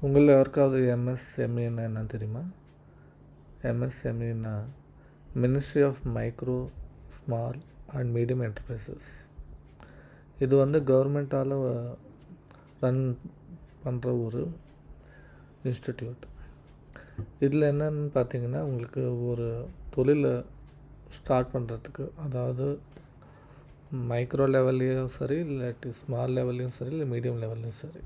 உங்களில் யாருக்காவது எம்எஸ்எம்இன்னா என்ன தெரியுமா? எம்எஸ்எம்இன்னா ministry of micro small and medium enterprises. இது வந்து கவர்மெண்ட்டால் ரன் பண்ணுற ஒரு இன்ஸ்டிடியூட். இதில் என்னென்னு பார்த்தீங்கன்னா, உங்களுக்கு ஒரு தொழிலை ஸ்டார்ட் பண்ணுறதுக்கு, அதாவது மைக்ரோ லெவல்லையும் சரி, இல்லாட்டி ஸ்மால் லெவல்லையும் சரி, இல்லை மீடியம் லெவல்லையும் சரி,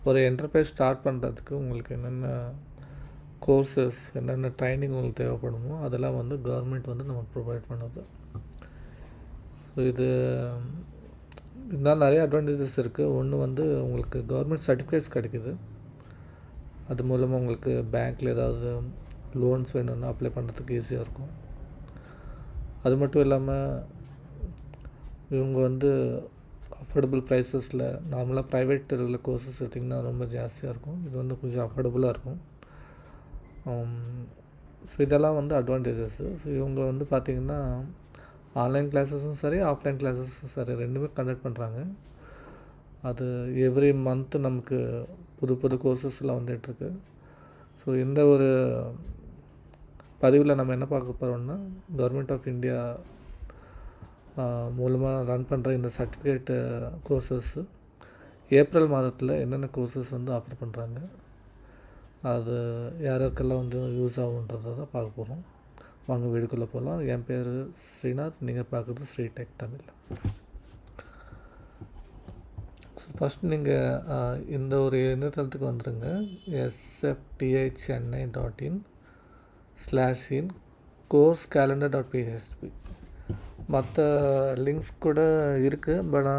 ஒரு என்டர்பிரைஸ் ஸ்டார்ட் பண்ணுறதுக்கு உங்களுக்கு என்னென்ன கோர்சஸ், என்னென்ன ட்ரைனிங் உங்களுக்கு தேவைப்படுமோ அதெல்லாம் வந்து கவர்மெண்ட் வந்து நமக்கு ப்ரொவைட் பண்ணுது. இது இருந்தாலும் நிறைய அட்வான்டேஜஸ் இருக்குது. ஒன்று வந்து உங்களுக்கு கவர்மெண்ட் சர்டிஃபிகேட்ஸ் கிடைக்குது. அது மூலமாக உங்களுக்கு பேங்க்கில் ஏதாவது லோன்ஸ் வேணும்னா அப்ளை பண்ணுறதுக்கு ஈஸியாக இருக்கும். அது மட்டும் இல்லாமல் இவங்க வந்து அஃபோர்டபுள் ப்ரைஸஸில், நார்மலாக ப்ரைவேட் இதில் கோர்சஸ் எடுத்திங்கன்னா ரொம்ப ஜாஸ்தியாக இருக்கும். இது வந்து கொஞ்சம் அஃபோர்டபுளாக இருக்கும். ஸோ இதெல்லாம் வந்து அட்வான்டேஜஸ்ஸு. ஸோ இவங்க வந்து பார்த்திங்கன்னா ஆன்லைன் கிளாஸஸும் சரி, ஆஃப்லைன் கிளாஸஸும் சரி, ரெண்டுமே கண்டக்ட் பண்ணுறாங்க. அது எவ்ரி மந்த்து நமக்கு புது புது கோர்சஸ்லாம் வந்துகிட்ருக்கு. ஸோ இந்த ஒரு பதிவில் நம்ம என்ன பார்க்க போகிறோம்னா, கவர்மெண்ட் ஆஃப் இந்தியா மூலமாக ரன் பண்ணுற இந்த சர்டிஃபிகேட்டு கோர்சஸ்ஸு ஏப்ரல் மாதத்தில் என்னென்ன கோர்சஸ் வந்து ஆஃபர் பண்ணுறாங்க, அது யாருக்கெல்லாம் வந்து யூஸ் ஆகுன்றதை தான் பார்க்க போகிறோம். வாங்க வீடுக்குள்ளே போகலாம். என் பேர் ஸ்ரீநாத், நீங்கள் பார்க்குறது Sri tech Tamil. So first நீங்கள் இந்த ஒரு இணையதளத்துக்கு வந்துடுங்க. sftichennai.in/in course calendar.php. மற்ற லிங்க்ஸ் கூட இருக்குது. பட்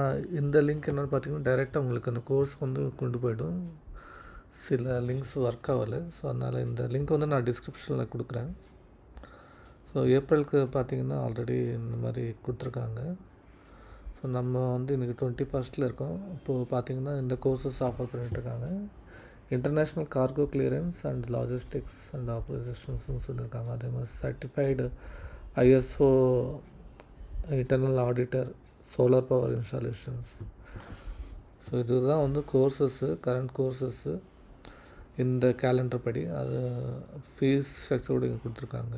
இந்த லிங்க் என்னென்னு பார்த்தீங்கன்னா, டைரெக்டாக உங்களுக்கு அந்த கோர்ஸ்க்கு வந்து கொண்டு போய்டும். சில லிங்க்ஸ் ஒர்க் ஆகலை. ஸோ அதனால் இந்த லிங்க் வந்து நான் டிஸ்கிரிப்ஷனில் கொடுக்குறேன். ஸோ ஏப்ரலுக்கு பார்த்திங்கன்னா ஆல்ரெடி இந்த மாதிரி கொடுத்துருக்காங்க. ஸோ நம்ம வந்து இன்றைக்கி 21 இருக்கோம். இப்போது பார்த்திங்கன்னா இந்த கோர்சஸ் ஆஃபர் பண்ணிகிட்ருக்காங்க. International cargo clearance and logistics and ஆப்ரேஷன்ஸ்னு சொல்லியிருக்காங்க. அதே மாதிரி certified ISO internal auditor solar power installations. So இதுதான் வந்து கோர்சஸ்ஸு, கரண்ட் கோர்சஸ்ஸு இந்த கேலண்டர் படி. அது ஃபீஸ் ஸ்ட்ரக்சரோடு இங்கே கொடுத்துருக்காங்க.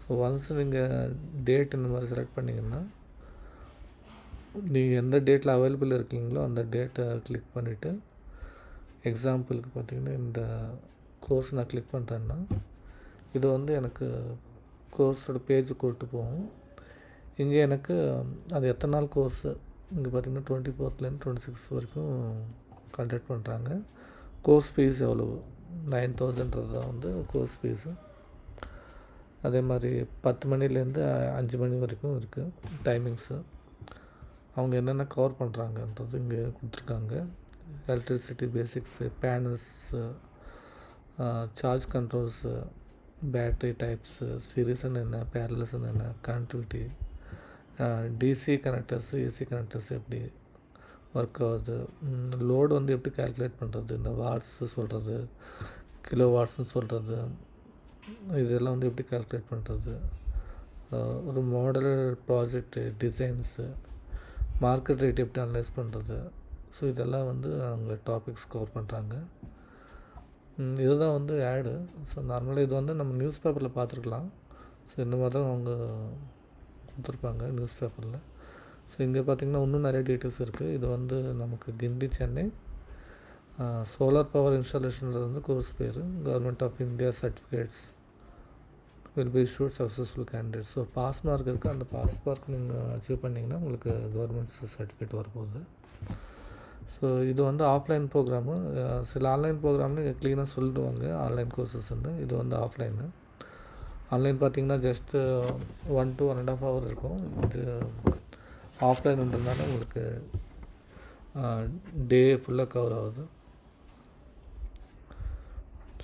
ஸோ ஒன்ஸ் நீங்கள் டேட் இந்த மாதிரி செலக்ட் பண்ணிங்கன்னா, நீங்கள் எந்த டேட்டில் அவைலபிள் இருக்கீங்களோ அந்த டேட்டை கிளிக் பண்ணிவிட்டு, எக்ஸாம்பிளுக்கு பார்த்திங்கன்னா இந்த கோர்ஸ் நான் கிளிக் பண்ணுறேன்னா, இது வந்து எனக்கு கோர்ஸோட பேஜுக்கு கூப்பிட்டு போகும். இங்கே எனக்கு அது எத்தனை நாள் கோர்ஸு, இங்கே பார்த்திங்கன்னா 24லேருந்து 26 வரைக்கும் கண்டக்ட் பண்ணுறாங்க. கோர்ஸ் ஃபீஸ் எவ்வளவு, 9,000 தான் வந்து கோர்ஸ் ஃபீஸு. அதே மாதிரி 10 மணிலேருந்து 5 மணி வரைக்கும் இருக்குது டைமிங்ஸு. அவங்க என்னென்ன கவர் பண்ணுறாங்கன்றது இங்கே கொடுத்துருக்காங்க. Electricity basics, panels, charge controls, battery types, சீரிஸ்ன்னு என்ன, பேரலஸ்ன்னு என்ன, connectivity, DC connectors, AC connectors எப்படி ஒர்க் ஆகுது, லோடு வந்து எப்படி கால்குலேட் பண்ணுறது, இந்த வாட்ஸு சொல்கிறது, கிலோ வாட்ஸ்ன்னு சொல்கிறது, இதெல்லாம் வந்து எப்படி கால்குலேட் பண்ணுறது, ஒரு model project designs, market rate எப்படி அனலைஸ் பண்ணுறது. ஸோ இதெல்லாம் வந்து அவங்க டாபிக்ஸ் கவர் பண்ணுறாங்க. இதுதான் வந்து ஆடு. ஸோ நார்மலாக இது வந்து நம்ம நியூஸ் பேப்பரில் பார்த்துருக்கலாம். ஸோ இந்த மாதிரி தான் அவங்க கொடுத்துருப்பாங்க நியூஸ் பேப்பரில். ஸோ இங்கே பார்த்திங்கன்னா இன்னும் நிறைய டீட்டெயில்ஸ் இருக்குது. இது வந்து நமக்கு கிண்டி சென்னை சோலார் பவர் இன்ஸ்டாலேஷனில் வந்து கோர்ஸ் பேர். Government of India certificates will be issued successful candidates. So pass mark இருக்குது. அந்த பாஸ் மார்க் நீங்கள் அச்சீவ் பண்ணிங்கன்னா உங்களுக்கு கவர்மெண்ட் சர்டிஃபிகேட் வரப்போகுது. ஸோ இது வந்து ஆஃப்லைன் ப்ரோக்ராமு. சில ஆன்லைன் ப்ரோக்ராம்னு க்ளீனாக சொல்லிடுவாங்க ஆன்லைன் கோர்சஸ் வந்து. இது வந்து ஆஃப்லைனு. ஆன்லைன் பார்த்திங்கன்னா ஜஸ்ட்டு 1 to 1.5 hour இருக்கும். இது ஆஃப்லைன்ன்றதுனால உங்களுக்கு டே ஃபுல்லாக கவர் ஆகுது.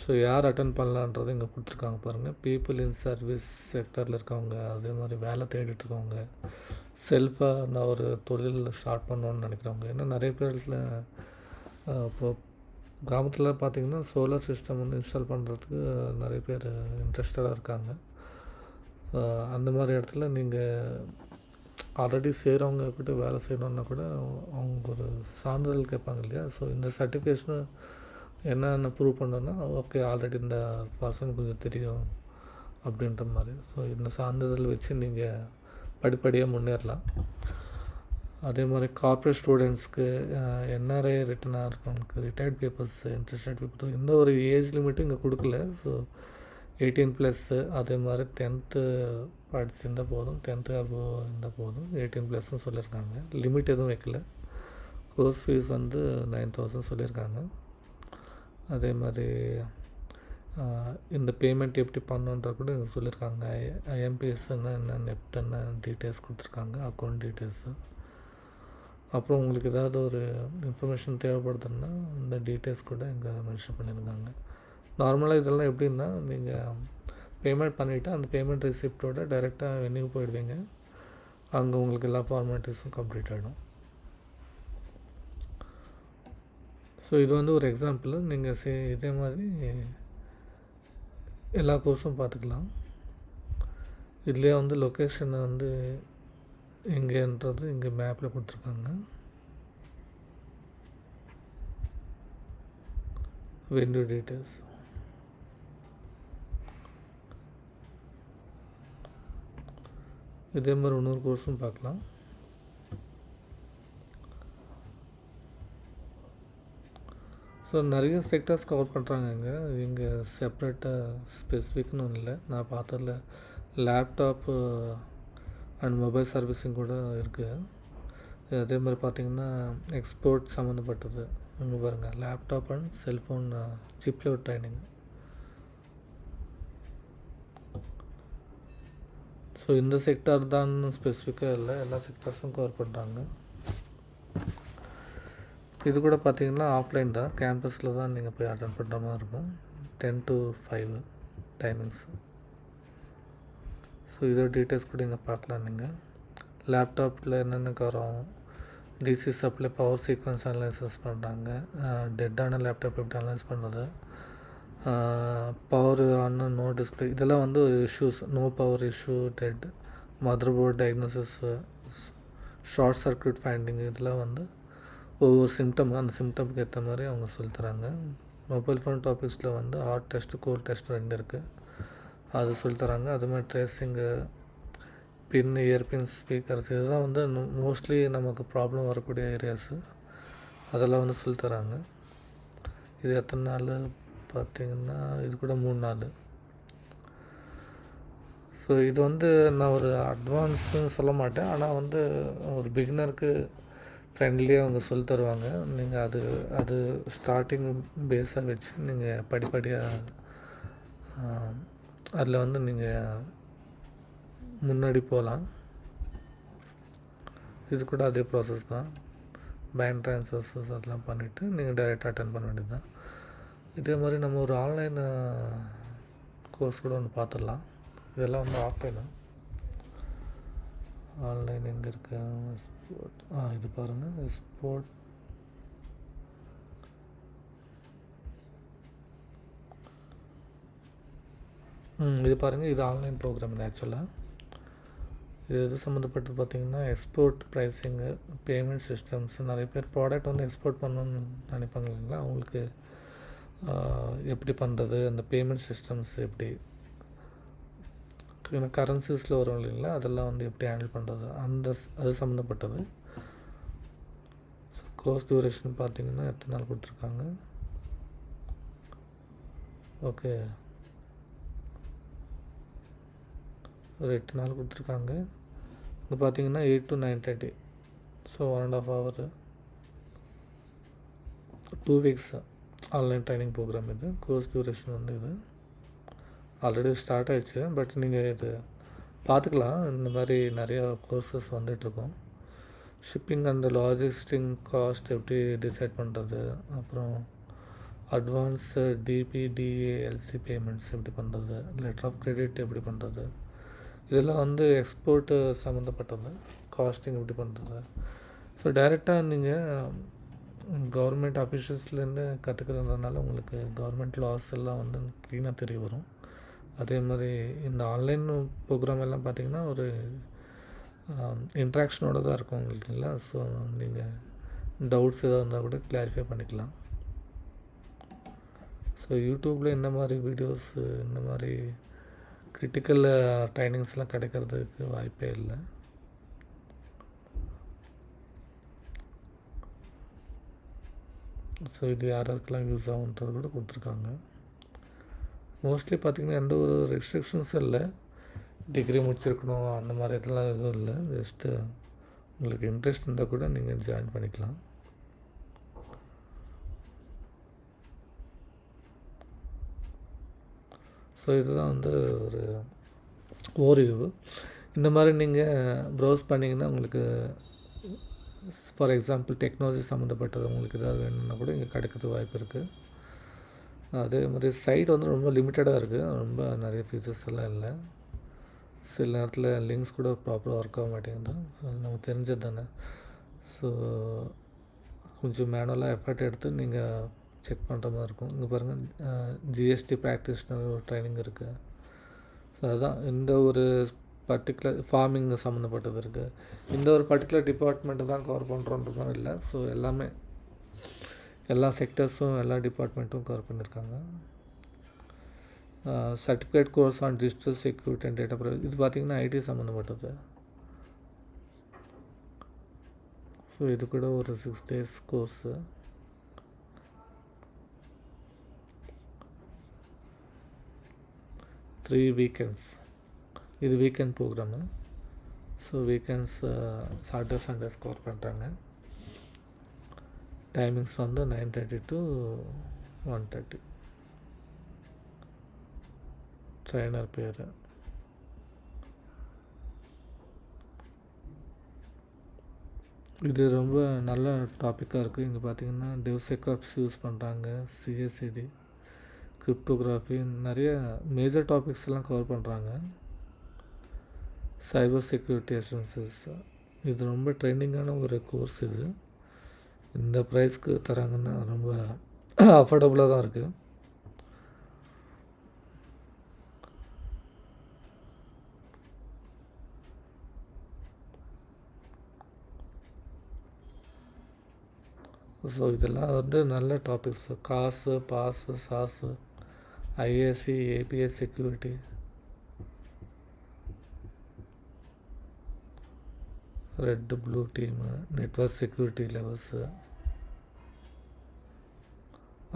ஸோ யார் அட்டன் பண்ணலான்றது இங்கே கொடுத்துருக்காங்க பாருங்கள். பீப்புள் இன் சர்வீஸ் செக்டரில் இருக்கவங்க, அதே மாதிரி வேலை தேடிட்டுருக்கவங்க, செல்ஃபாக நான் ஒரு தொழில் ஸ்டார்ட் பண்ணணுன்னு நினைக்கிறவங்க. ஏன்னா நிறைய பேரில் இப்போது கிராமத்தில் பார்த்திங்கன்னா சோலார் சிஸ்டம் வந்து இன்ஸ்டால் பண்ணுறதுக்கு நிறைய பேர் இன்ட்ரெஸ்டடாக இருக்காங்க. அந்த மாதிரி இடத்துல நீங்கள் ஆல்ரெடி செய்கிறவங்க கிட்ட வேலை செய்யணுன்னா கூட அவங்க ஒரு சான்றிதழ் கேட்பாங்க இல்லையா. ஸோ இந்த சர்டிஃபிகேஷனும் என்னென்ன ப்ரூவ் பண்ணோன்னா ஓகே ஆல்ரெடி இந்த பர்சன் கொஞ்சம் தெரியும் அப்படின்ற மாதிரி. ஸோ இந்த சான்றிதழ் வச்சு நீங்கள் படிப்படியாக முன்னேறலாம். அதே மாதிரி கார்ப்பரேட் ஸ்டூடெண்ட்ஸ்க்கு, என்ஆர்ஐ ரிட்டனாக இருக்கவங்களுக்கு ரிட்டையர்ட் பீப்புள்ஸ், இன்ட்ரெஸ்டட் பீப்புள் எந்த ஒரு ஏஜ் லிமிட்டும் இங்கே கொடுக்கல. ஸோ 18+, அதே மாதிரி 10th படிச்சிருந்தால் போதும், 10th அபோவ் இருந்தால் போதும், 18+ன்னு சொல்லியிருக்காங்க. லிமிட் எதுவும் வைக்கல. கோர்ஸ் ஃபீஸ் வந்து 9,000 சொல்லியிருக்காங்க. அதே மாதிரி இந்த பேமெண்ட் எப்படி பண்ணணுன்ற கூட சொல்லியிருக்காங்க. ஐஎம்பிஎஸ்ன்னா என்ன, நெப்ட்ன்னா டீட்டெயில்ஸ் கொடுத்துருக்காங்க, அக்கௌண்ட் டீட்டெயில்ஸு. அப்புறம் உங்களுக்கு ஏதாவது ஒரு இன்ஃபர்மேஷன் தேவைப்படுதுன்னா இந்த டீட்டெயில்ஸ் கூட இங்கே மென்ஷன் பண்ணியிருக்காங்க. நார்மலாக இதெல்லாம் எப்படின்னா, நீங்கள் பேமெண்ட் பண்ணிவிட்டு அந்த பேமெண்ட் ரிசிப்டோட டைரெக்டாக வென்யூ போயிடுவீங்க. அங்கே உங்களுக்கு எல்லா ஃபார்மாலிட்டிஸும் கம்ப்ளீட் ஆகிடும். ஸோ இது வந்து ஒரு எக்ஸாம்பிள். நீங்கள் இதே மாதிரி எல்லா கோர்ஸும் பார்த்துக்கலாம். இதுலேயே வந்து லொக்கேஷனை வந்து எங்கேன்றது இங்கே மேப்பில் கொடுத்துருக்காங்க. Venue details. இதே மாதிரி இன்னொரு கோர்ஸும் பார்க்கலாம். ஸோ நிறைய செக்டர்ஸ் கவர் பண்ணுறாங்க இங்கே செப்ரேட்டாக ஸ்பெசிஃபிக்னு ஒன்றும் இல்லை. நான் பார்த்ததில் லேப்டாப்பு அண்ட் மொபைல் சர்வீஸிங் கூட இருக்குது. அதே மாதிரி பார்த்திங்கன்னா எக்ஸ்போர்ட் சம்மந்தப்பட்டது இங்கே பாருங்கள், laptop and cellphone chip level training. So இந்த செக்டார் தான் ஸ்பெசிஃபிக்காக இல்லை, எல்லா செக்டர்ஸும் கவர் பண்ணுறாங்க. இது கூட பார்த்திங்கன்னா ஆஃப்லைன் தான், கேம்பஸில் தான் நீங்கள் போய் அட்டென்ட் பண்ணுற மாதிரி இருக்கும். 10 to 5 டைமிங்ஸ். ஸோ இதோட டீட்டெயில்ஸ் கூட இங்கே பார்க்கலாம். நீங்கள் லேப்டாப்பில் என்னென்ன கவர் ஆகும், DC supply, power sequence analysis பண்ணுறாங்க, டெட்டான லேப்டாப் எப்படி அனலைஸ் பண்ணுறது, பவர் ஆன் நோ டிஸ்பிளே, இதெல்லாம் வந்து issues, no power issue, dead, motherboard diagnosis, short circuit finding, இதெல்லாம் வந்து ஒவ்வொரு சிம்டம், அந்த சிம்டம்க்கு ஏற்ற மாதிரி அவங்க சொல்லித்தராங்க. மொபைல் ஃபோன் டாபிக்ஸில் வந்து ஹார்ட் டெஸ்ட்டு, கோர் டெஸ்ட் 2 இருக்குது, அது சொல்லித்தராங்க. அது மாதிரி ட்ரேஸிங்கு, பின், இயர்பின்ஸ், ஸ்பீக்கர்ஸ், இதுதான் வந்து மோஸ்ட்லி நமக்கு ப்ராப்ளம் வரக்கூடிய ஏரியாஸு, அதெல்லாம் வந்து சொல்லித்தராங்க. இது எத்தனை நாள் பார்த்திங்கன்னா, இது கூட 3 நாள். ஸோ இது வந்து நான் ஒரு அட்வான்ஸுன்னு சொல்ல மாட்டேன், ஆனால் வந்து ஒரு பிகினருக்கு ஃப்ரெண்ட்லியாக அவங்க சொல்லி தருவாங்க. நீங்கள் அது ஸ்டார்டிங் பேஸாக வச்சு நீங்கள் படிப்படியாக அதில் வந்து நீங்கள் முன்னாடி போகலாம். இது கூட அதே ப்ராசஸ் தான், பேங்க் ட்ரான்ஸ்ஃபர்ஸ் அதெல்லாம் பண்ணிவிட்டு நீங்கள் டைரெக்டாக அட்டென்ட் பண்ண வேண்டியது தான். இதே மாதிரி நம்ம ஒரு ஆன்லைன் கோர்ஸ் கூட ஒன்று பார்த்துடலாம். இதெல்லாம் வந்து ஆஃப்லைனு. ஆன்லைன் எங்கே இருக்கு, ஸ்போர்ட், இது பாருங்கள், ஸ்போர்ட். இது பாருங்கள், இது ஆன்லைன் ப்ரோக்ராம். இது ஆக்சுவலாக இது எது சம்மந்தப்பட்டு பார்த்திங்கன்னா எக்ஸ்போர்ட் ப்ரைஸிங்கு, பேமெண்ட் சிஸ்டம்ஸ். நிறைய பேர் ப்ராடக்ட் வந்து எக்ஸ்போர்ட் பண்ணணும்னு நினைப்பாங்க இல்லைங்களா, அவங்களுக்கு எப்படி பண்ணுறது, அந்த பேமெண்ட் சிஸ்டம்ஸ் எப்படி, கரன்சிஸில் வரும் இல்லைங்களா, அதெல்லாம் வந்து எப்படி ஹேண்டில் பண்ணுறது, அது சம்மந்தப்பட்டது. ஸோ கோர்ஸ் டியூரேஷன் பார்த்திங்கன்னா எத்தனை நாள் கொடுத்துருக்காங்க, ஓகே ஒரு 8 நாள் கொடுத்துருக்காங்க. இது பார்த்திங்கன்னா 8 to 9:30, so 1.5 hour, 2 weeks online training programme. இது கோர்ஸ் டியூரேஷன் வந்து இது ஆல்ரெடி ஸ்டார்ட் ஆகிடுச்சு, பட் நீங்கள் இது பார்த்துக்கலாம். இந்த மாதிரி நிறையா கோர்சஸ் வந்துகிட்ருக்கோம். ஷிப்பிங் அண்ட் லாஜிஸ்டிக் காஸ்ட் எப்படி டிசைட் பண்ணுறது, அப்புறம் அட்வான்ஸு டிபிடிஏஎல்சி பேமெண்ட்ஸ் எப்படி பண்ணுறது, லெட்டர் ஆஃப் கிரெடிட் எப்படி பண்ணுறது, இதெல்லாம் வந்து எக்ஸ்போர்ட்டு சம்மந்தப்பட்டது. காஸ்டிங் எப்படி பண்ணுறது. ஸோ டைரெக்டாக நீங்கள் கவர்மெண்ட் ஆஃபீஸர்ஸ்லேருந்து கற்றுக்கிறதுனால உங்களுக்கு கவர்மெண்ட் லாஸ் எல்லாம் வந்து க்ளீனாக தெரிய வரும். அதே மாதிரி இந்த ஆன்லைன் ப்ரோக்ராம் எல்லாம் பார்த்திங்கன்னா ஒரு இன்ட்ராக்ஷனோடு தான் இருக்கும் உங்களுக்கு இல்லை. ஸோ நீங்கள் டவுட்ஸ் எதாவது இருந்தால் கூட கிளாரிஃபை பண்ணிக்கலாம். ஸோ யூடியூப்பில் இந்த மாதிரி வீடியோஸு இந்த மாதிரி கிரிட்டிக்கல் ட்ரைனிங்ஸ்லாம் கிடைக்கிறதுக்கு வாய்ப்பே இல்லை. ஸோ இது யாருக்கெல்லாம் யூஸ் ஆகுன்றது கூட கொடுத்துருக்காங்க. மோஸ்ட்லி பார்த்திங்கன்னா எந்த ஒரு ரெஸ்ட்ரிக்ஷன்ஸும் இல்லை. டிகிரி முடிச்சிருக்கணும் அந்த மாதிரி இதெல்லாம் எதுவும் இல்லை. ஜஸ்ட்டு உங்களுக்கு இன்ட்ரெஸ்ட் இருந்தால் கூட நீங்கள் ஜாயின் பண்ணிக்கலாம். ஸோ இதுதான் வந்து ஒரு ஓரிவ்யூ. இந்த மாதிரி நீங்கள் ப்ரௌஸ் பண்ணிங்கன்னா உங்களுக்கு ஃபார் எக்ஸாம்பிள் டெக்னாலஜி சம்மந்தப்பட்டது உங்களுக்கு ஏதாவது வேணும்னா கூட இங்கே கிடைக்கிறதுக்கு வாய்ப்பு இருக்குது. அதே மாதிரி சைட் வந்து ரொம்ப லிமிட்டடாக இருக்குது. ரொம்ப நிறைய ஃபீச்சர்ஸ் எல்லாம் இல்லை. சில நேரத்தில் லிங்க்ஸ் கூட ப்ராப்பராக ஒர்க் ஆக மாட்டேங்குது. ஸோ நமக்கு தெரிஞ்சது தானே. ஸோ கொஞ்சம் மேனுவலாக எஃபர்ட் எடுத்து நீங்கள் செக் பண்ணுற மாதிரி இருக்கும். இங்கே பாருங்கள், ஜிஎஸ்டி ப்ராக்டிஷனர் ஒரு ட்ரைனிங் இருக்குது. ஸோ அதுதான் இந்த ஒரு பர்டிகுலர் ஃபார்மிங் சம்மந்தப்பட்டது இருக்குது. இந்த ஒரு பர்டிகுலர் டிபார்ட்மெண்ட்டு தான் கவர் பண்ணுறோன்றதும் இல்லை. ஸோ எல்லாமே எல்லா செக்டர்ஸும் எல்லா டிபார்ட்மெண்ட்டும் கவர் பண்ணியிருக்காங்க. Certificate course on digital security and data privacy, இது பார்த்திங்கன்னா ஐடி சம்மந்தப்பட்டது. ஸோ இது கூட ஒரு 6 days கோர்ஸு. த்ரீ வீக்கெண்ட்ஸ், இது weekend programme. So weekends Saturday Sundays cover பண்ணுறாங்க. டைமிங்ஸ் வந்து 9:30 to 1:30. ட்ரைனர் பேர். இது ரொம்ப நல்ல டாப்பிக்காக இருக்குது. இங்கே பார்த்திங்கன்னா டெவ்செக்ஆப்ஸ் யூஸ் பண்ணுறாங்க, சிஎஸ்சிடி, கிரிப்டோகிராஃபி, நிறைய மேஜர் டாபிக்ஸ் எல்லாம் கவர் பண்ணுறாங்க. சைபர் செக்யூரிட்டி அஷூரன்சஸ், இது ரொம்ப ட்ரெண்டிங்கான ஒரு கோர்ஸ். இது இந்த ப்ரைஸ்க்கு தராங்கன்னா ரொம்ப அஃபோர்டபுளாக தான் இருக்குது. ஸோ இதெல்லாம் வந்து நல்ல topics. CaaS, PaaS, SaaS, IaC, APS security, red blue team, network security levels,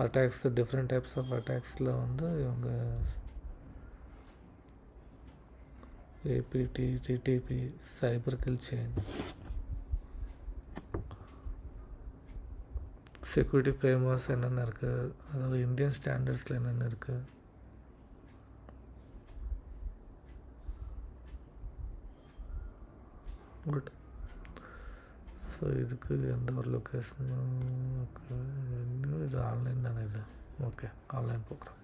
attacks, different types of அட்டாக்ஸில் வந்து இவங்க APT, TTP, cyber kill chain, security frameworks என்னென்ன இருக்குது, அதாவது இந்தியன் ஸ்டாண்டர்ட்ஸில் என்னென்ன இருக்குது, குட். ஸோ இதுக்கு எந்த ஒரு லொக்கேஷனும் இன்னும் இது ஆன்லைன் தானே இது. Okay, online programme.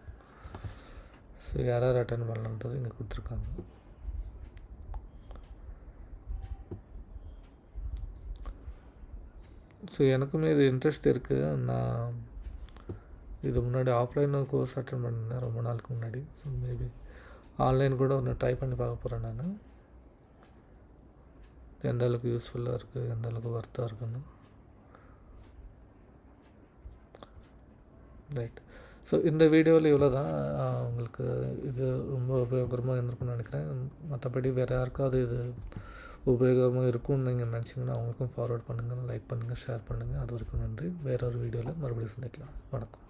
ஸோ யாராவது அட்டன் பண்ணலான்றது இங்கே கொடுத்துருக்காங்க. ஸோ எனக்குமே இது இன்ட்ரெஸ்ட் இருக்குது. நான் இது முன்னாடி ஆஃப்லைன் கோர்ஸ் அட்டன் பண்ணியிருந்தேன் ரொம்ப நாளுக்கு முன்னாடி. ஸோ மேபி ஆன்லைன் கூட ஒன்று ட்ரை பண்ணி பார்க்க போகிறேன் நான். எந்த அளவுக்கு யூஸ்ஃபுல்லாக இருக்குது, எந்த அளவுக்கு ஒர்த்தாக இருக்குன்னு. ரைட். ஸோ இந்த வீடியோவில் இவ்வளோ தான். உங்களுக்கு இது ரொம்ப உபயோகரமாக இருந்திருக்குன்னு நினைக்கிறேன். மற்றபடி வேறு யாருக்காவது இது உபயோகமாக இருக்கும்னு நீங்கள் நினச்சிங்கன்னா அவங்களுக்கும் ஃபார்வர்ட் பண்ணுங்கள், லைக் பண்ணுங்கள், ஷேர் பண்ணுங்கள். அது வரைக்கும் நன்றி. வேற ஒரு வீடியோவில் மறுபடியும் சந்திக்கலாம். வணக்கம்.